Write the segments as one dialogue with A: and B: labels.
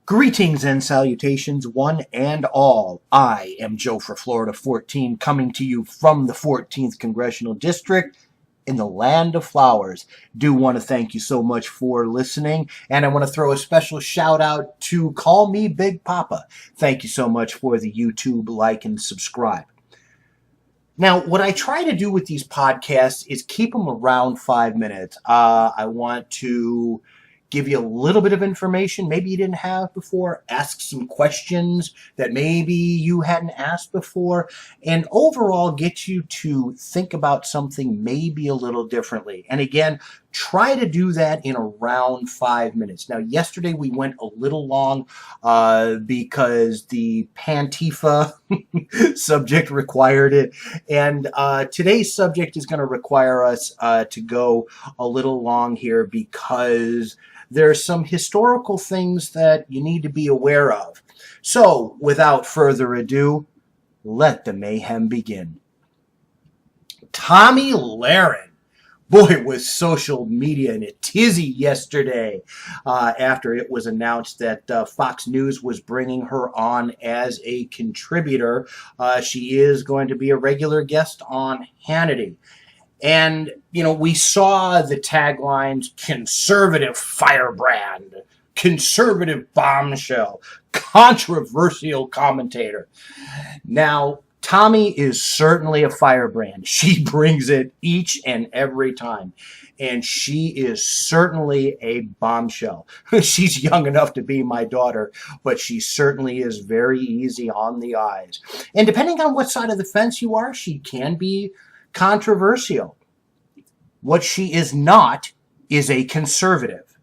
A: Greetings and salutations, one and all. I am Joe for Florida 14, coming to you from the 14th Congressional District in the land of flowers. Do want to thank you so much for listening, and I want to throw a special shout out to Call Me Big Papa. Thank you so much for the YouTube like and subscribe. Now, what I try to do with these podcasts is keep them around 5 minutes. I want to give you a little bit of information maybe you didn't have before, ask some questions that maybe you hadn't asked before, and overall get you to think about something maybe a little differently. And again, try to do that in around 5 minutes. Now, yesterday we went a little long because the Pantifa subject required it. And today's subject is going to require us to go a little long here because there are some historical things that you need to be aware of. So, without further ado, let the mayhem begin. Tomi Lahren. Boy, was social media in a tizzy yesterday after it was announced that Fox News was bringing her on as a contributor. She is going to be a regular guest on Hannity. And, you know, we saw the taglines, conservative firebrand, conservative bombshell, controversial commentator. Now, Tomi is certainly a firebrand. She brings it each and every time. And she is certainly a bombshell. She's young enough to be my daughter, but she certainly is very easy on the eyes. And depending on what side of the fence you are, she can be controversial. What she is not is a conservative.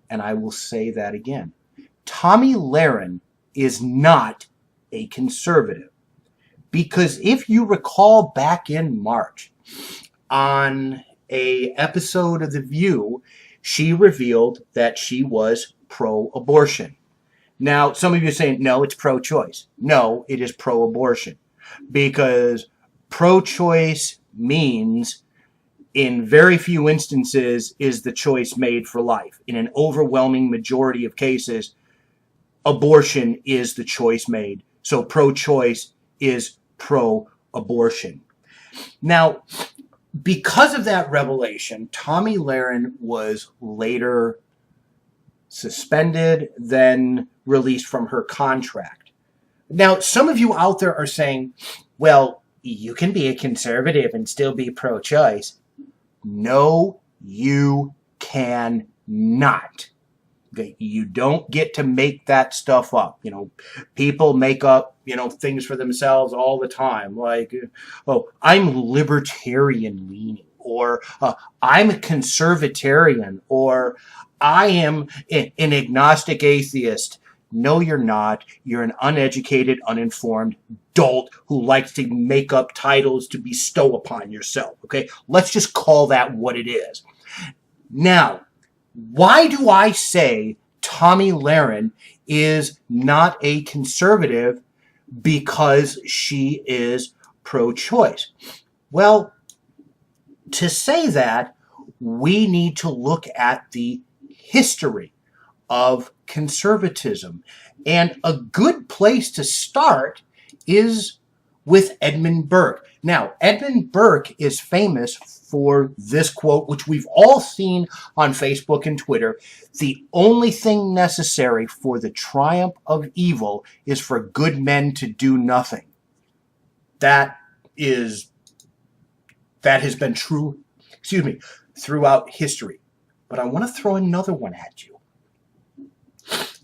A: And I will say that again. Tomi Lahren is not a conservative. Because if you recall back in March, on an episode of The View, she revealed that she was pro-abortion. Now, some of you are saying, no, it's pro-choice. No, it is pro-abortion. Because pro-choice means, in very few instances, is the choice made for life. In an overwhelming majority of cases, abortion is the choice made. So pro-choice is pro-abortion. Now, because of that revelation, Tomi Lahren was later suspended, then released from her contract. Now, some of you out there are saying, well, you can be a conservative and still be pro-choice. No, you cannot. Okay? You don't get to make that stuff up. You know, people make up, things for themselves all the time. Like, oh, I'm libertarian leaning, or I'm a conservatarian, or I am an agnostic atheist. No, you're not. You're an uneducated, uninformed dolt who likes to make up titles to bestow upon yourself. Okay? Let's just call that what it is. Now, why do I say Tomi Lahren is not a conservative because she is pro-choice? Well, to say that, we need to look at the history of conservatism. And a good place to start is with Edmund Burke. Now, Edmund Burke is famous for this quote, which we've all seen on Facebook and Twitter: the only thing necessary for the triumph of evil is for good men to do nothing. That has been true, throughout history. But I want to throw another one at you.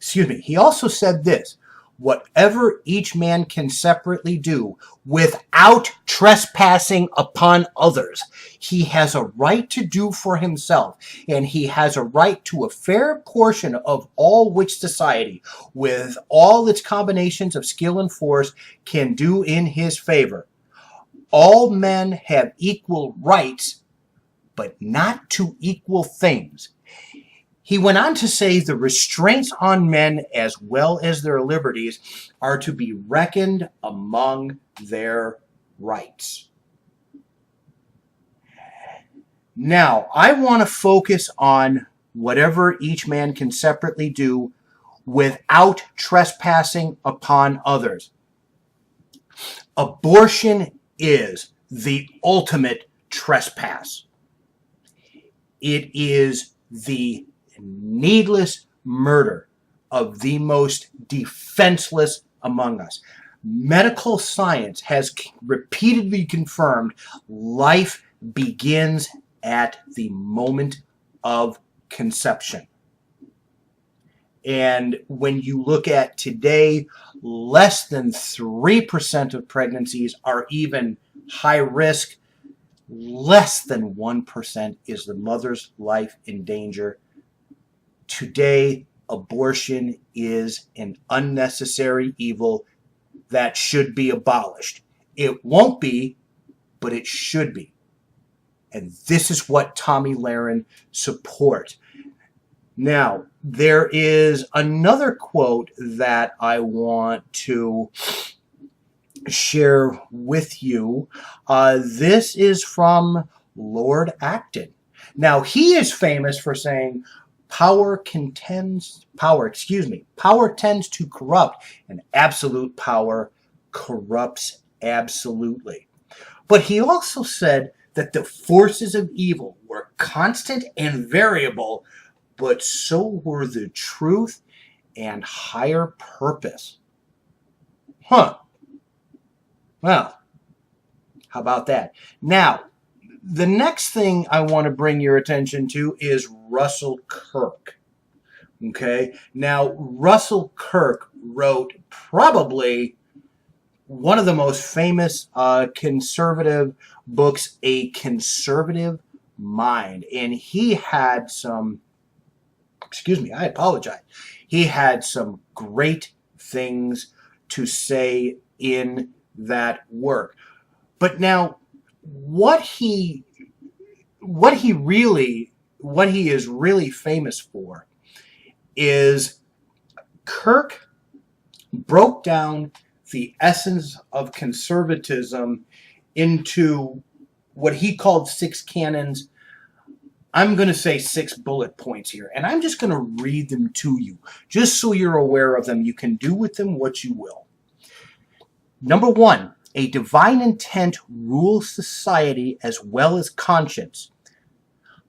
A: He also said this: whatever each man can separately do without trespassing upon others, he has a right to do for himself, and he has a right to a fair portion of all which society, with all its combinations of skill and force, can do in his favor. All men have equal rights, but not to equal things. He went on to say the restraints on men as well as their liberties are to be reckoned among their rights. Now, I want to focus on whatever each man can separately do without trespassing upon others. Abortion is the ultimate trespass. It is the needless murder of the most defenseless among us. Medical science has repeatedly confirmed life begins at the moment of conception. And when you look at today, less than 3% of pregnancies are even high risk. Less than 1% is the mother's life in danger. Today, abortion is an unnecessary evil that should be abolished. It won't be, but it should be. And this is what Tomi Lahren supports. Now, there is another quote that I want to share with you. This is from Lord Acton. Now, he is famous for saying, power tends to corrupt, and absolute power corrupts absolutely. But he also said that the forces of evil were constant and variable, but so were the truth and higher purpose. Well, how about that? Now, the next thing I want to bring your attention to is Russell Kirk. Okay? Now, Russell Kirk wrote probably one of the most famous conservative books, A Conservative Mind. And he had some, I apologize. He had some great things to say in that work. But now, what he is really famous for is Kirk broke down the essence of conservatism into what he called 6 canons. I'm going to say 6 bullet points here, and I'm just going to read them to you, just so you're aware of them. You can do with them what you will. Number 1, a divine intent rules society as well as conscience.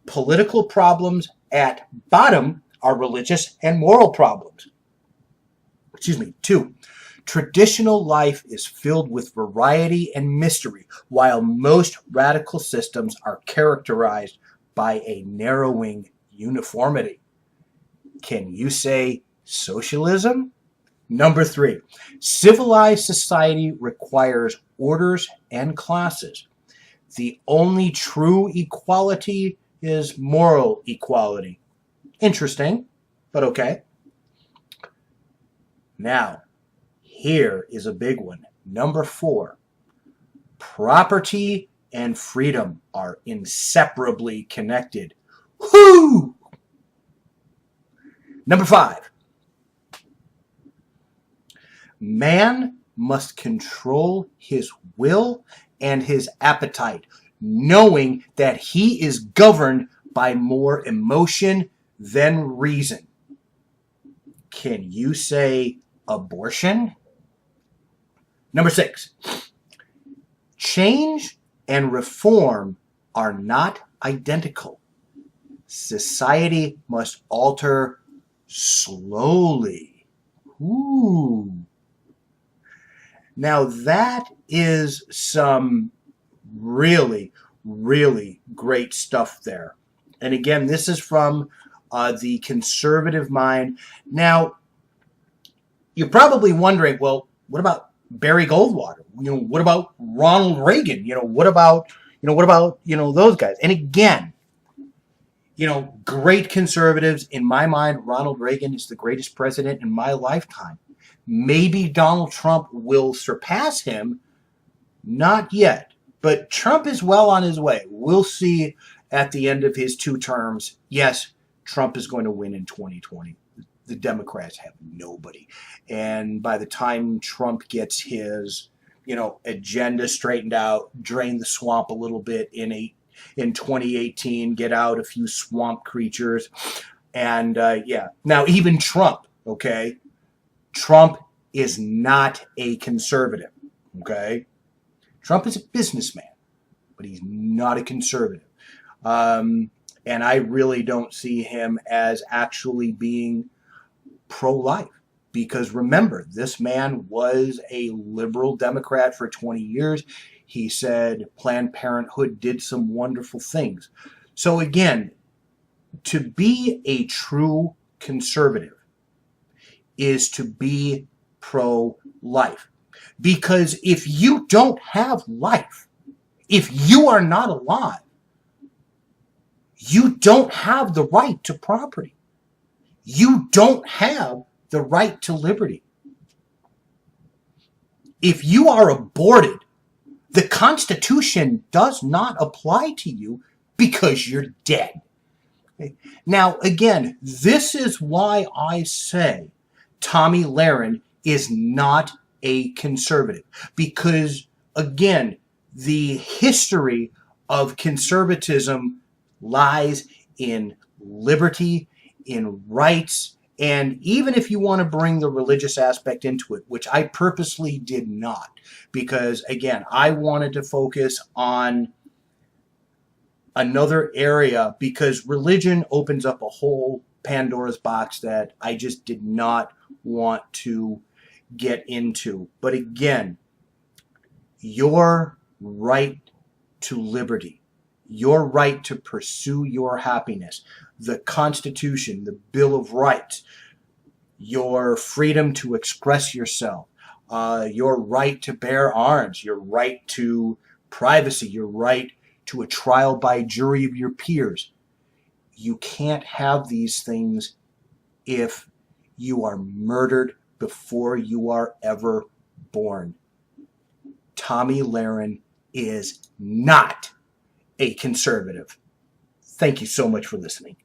A: Political problems at bottom are religious and moral problems. 2, traditional life is filled with variety and mystery, while most radical systems are characterized by a narrowing uniformity. Can you say socialism? Number 3, civilized society requires orders and classes. The only true equality is moral equality. Interesting, but okay. Now, here is a big one. Number 4, property and freedom are inseparably connected. Whoo! Number 5, man must control his will and his appetite, knowing that he is governed by more emotion than reason. Can you say abortion? Number 6, change and reform are not identical. Society must alter slowly. Ooh. Now that is some really, really great stuff there. And again, this is from The Conservative Mind. Now, you're probably wondering, well, what about Barry Goldwater? What about Ronald Reagan? What about those guys? And again, great conservatives. In my mind, Ronald Reagan is the greatest president in my lifetime. Maybe Donald Trump will surpass him. Not yet. But Trump is well on his way. We'll see at the end of his 2 terms. Yes, Trump is going to win in 2020. The Democrats have nobody. And by the time Trump gets his, agenda straightened out, drain the swamp a little bit in 2018, get out a few swamp creatures. And, Now, even Trump Okay? Trump is not a conservative. Okay? Trump is a businessman, but he's not a conservative. And I really don't see him as actually being pro-life. Because remember, this man was a liberal Democrat for 20 years. He said Planned Parenthood did some wonderful things. So again, to be a true conservative is to be pro-life. Because if you don't have life, if you are not alive, you don't have the right to property. You don't have the right to liberty. If you are aborted, the Constitution does not apply to you because you're dead. Okay? Now, again, this is why I say Tomi Lahren is not a conservative. Because, again, the history of conservatism lies in liberty, in rights, and even if you want to bring the religious aspect into it, which I purposely did not, because again, I wanted to focus on another area, because religion opens up a whole Pandora's box that I just did not want to get into. But again, your right to liberty, your right to pursue your happiness, the Constitution, the Bill of Rights, your freedom to express yourself, your right to bear arms, your right to privacy, your right to a trial by jury of your peers. You can't have these things if you are murdered before you are ever born. Tomi Lahren is not a conservative. Thank you so much for listening.